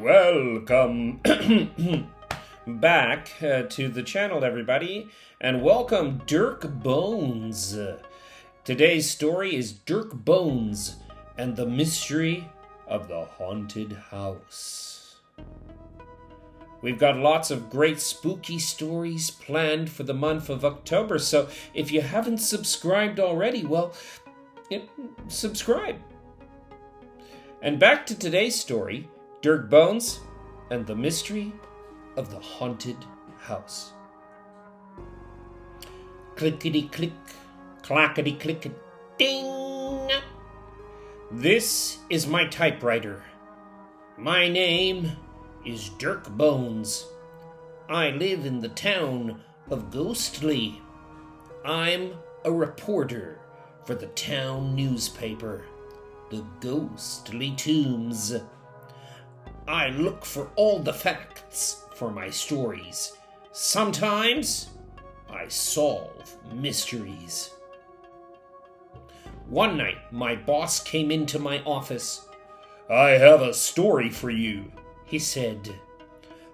Welcome back to the channel, everybody, and welcome Dirk Bones. Today's story is Dirk Bones and the Mystery of the Haunted House. We've got lots of great spooky stories planned for the month of October, so if you haven't subscribed already, well, subscribe. And back to today's story, Dirk Bones and the Mystery of the Haunted House. Clickety-click, clackety-click, ding! This is my typewriter. My name is Dirk Bones. I live in the town of Ghostly. I'm a reporter for the town newspaper, the Ghostly Tombs. I look for all the facts for my stories. Sometimes I solve mysteries. One night, my boss came into my office. "I have a story for you," he said.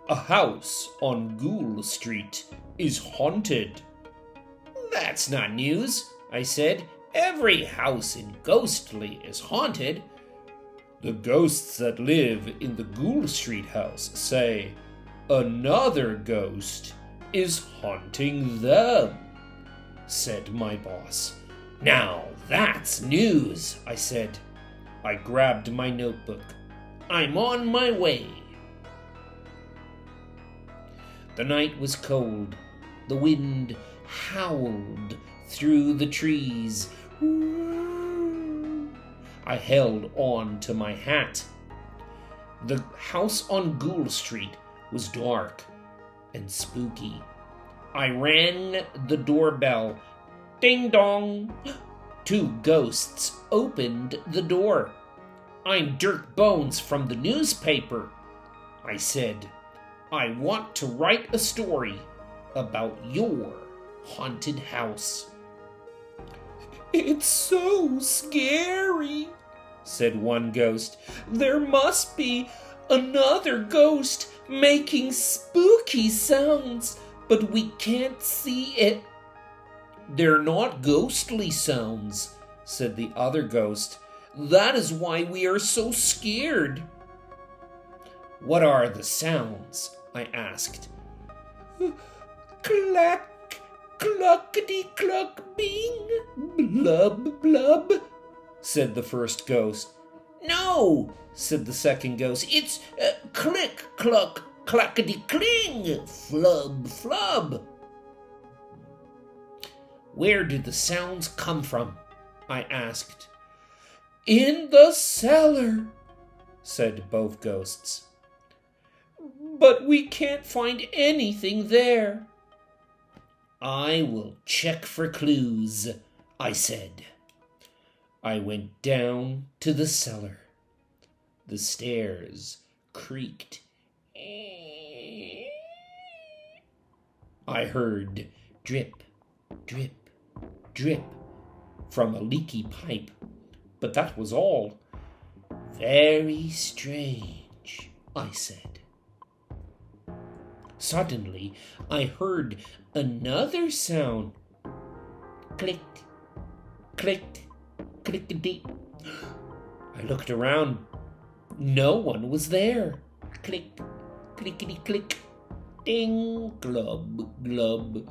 "A house on Ghoul Street is haunted." "That's not news," I said. "Every house in Ghostly is haunted." "The ghosts that live in the Ghoul Street house say another ghost is haunting them," said my boss. "Now that's news," I said. I grabbed my notebook. "I'm on my way." The night was cold. The wind howled through the trees. I held on to my hat. The house on Ghoul Street was dark and spooky. I rang the doorbell. Ding dong! 2 ghosts opened the door. "I'm Dirk Bones from the newspaper," I said. "I want to write a story about your haunted house." "It's so scary," said one ghost. "There must be another ghost making spooky sounds, but we can't see it." "They're not ghostly sounds," said the other ghost. "That is why we are so scared." "What are the sounds?" I asked. "Clack, cluckety-cluck, bing, blub, blub," said the first ghost. "No," said the second ghost. "It's click, cluck, clackety-cling, flub, flub." "Where do the sounds come from?" I asked. "In the cellar," said both ghosts. "But we can't find anything there." "I will check for clues," I said. I went down to the cellar. The stairs creaked. I heard drip, drip, drip from a leaky pipe, but that was all. "Very strange," I said. Suddenly, I heard another sound. Click, click, clickety. I looked around. No one was there. Click, clickety, click, ding, glub, glub.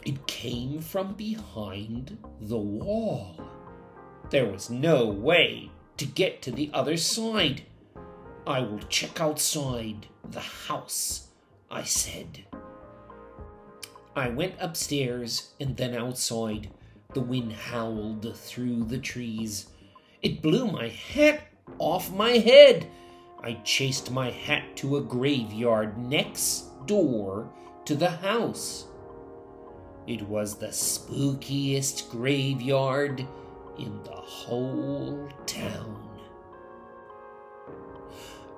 It came from behind the wall. There was no way to get to the other side. "I will check outside the house," I said. I went upstairs and then outside. The wind howled through the trees. It blew my hat off my head. I chased my hat to a graveyard next door to the house. It was the spookiest graveyard in the whole town.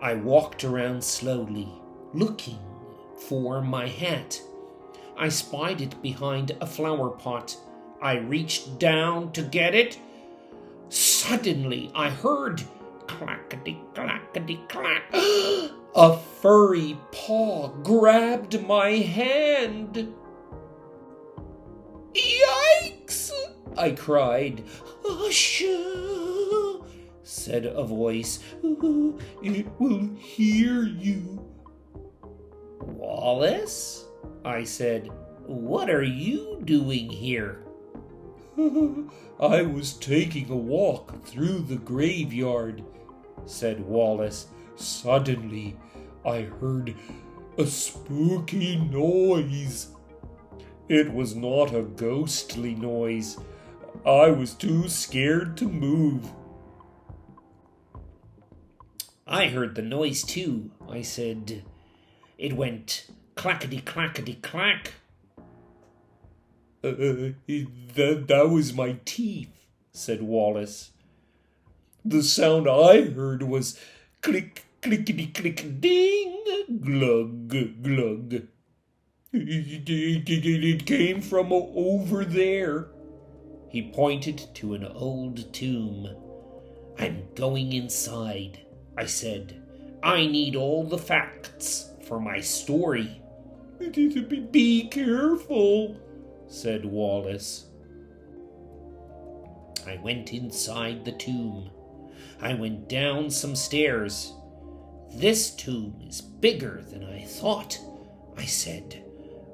I walked around slowly, looking for my hat. I spied it behind a flower pot. I reached down to get it. Suddenly, I heard clackety-clackety-clack. A furry paw grabbed my hand. Yikes! I cried. Hush, said a voice. It will hear you. Wallace? I said. What are you doing here? I was taking a walk through the graveyard, said Wallace. Suddenly, I heard a spooky noise. It was not a ghostly noise. I was too scared to move. I heard the noise too, I said. It went clackety-clackety-clack. That was my teeth, said Wallace. The sound I heard was click, clickety-click, ding, glug, glug. It came from over there. He pointed to an old tomb. I'm going inside, I said. I need all the facts for my story. Be careful, said Wallace. I went inside the tomb. I went down some stairs. This tomb is bigger than I thought, I said.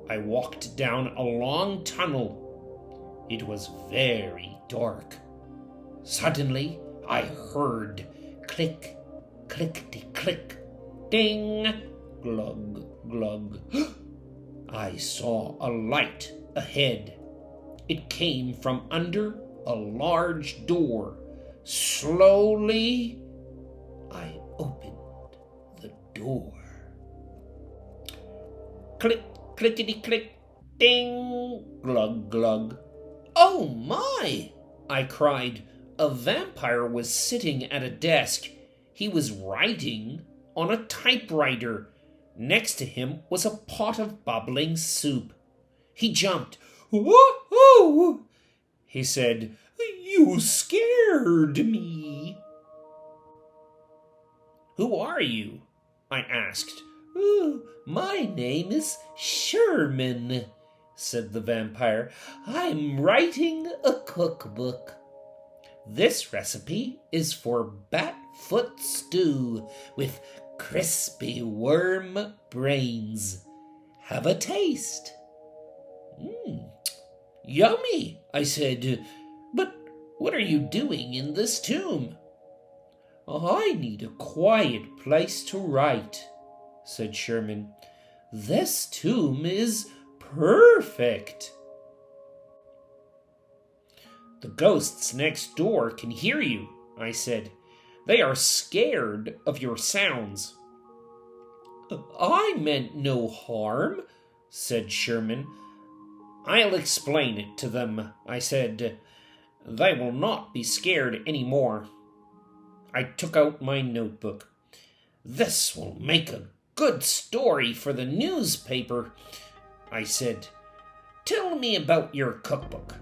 I walked down a long tunnel. It was very dark. Suddenly, I heard click, clickety-click, ding, glug, glug. I saw a light ahead. It came from under a large door. Slowly, I opened the door. Click, clickety-click, ding, glug, glug. Oh my! I cried. A vampire was sitting at a desk. He was writing on a typewriter. Next to him was a pot of bubbling soup. He jumped. Whoa! He said, You scared me. Who are you? I asked. My name is Sherman, said the vampire. I'm writing a cookbook. This recipe is for bat-foot stew with crispy worm brains. Have a taste. Yummy, I said. But what are you doing in this tomb? I need a quiet place to write, said Sherman. This tomb is perfect. The ghosts next door can hear you, I said. They are scared of your sounds. I meant no harm, said Sherman. I'll explain it to them, I said. They will not be scared any more. I took out my notebook. This will make a good story for the newspaper, I said. Tell me about your cookbook.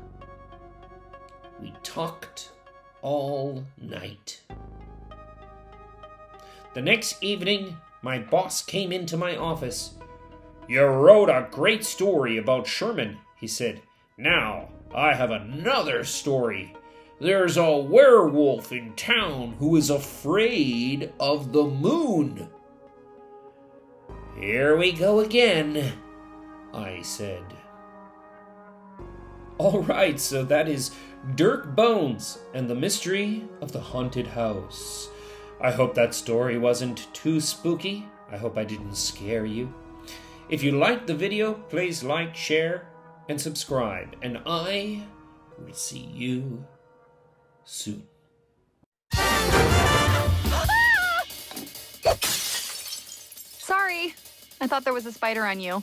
We talked all night. The next evening, my boss came into my office. You wrote a great story about Sherman, he said. Now, I have another story. There's a werewolf in town who is afraid of the moon. Here we go again, I said. All right, so that is Dirk Bones and the Mystery of the Haunted House. I hope that story wasn't too spooky. I hope I didn't scare you. If you liked the video, please like, share, and subscribe. And I will see you soon. Sorry, I thought there was a spider on you.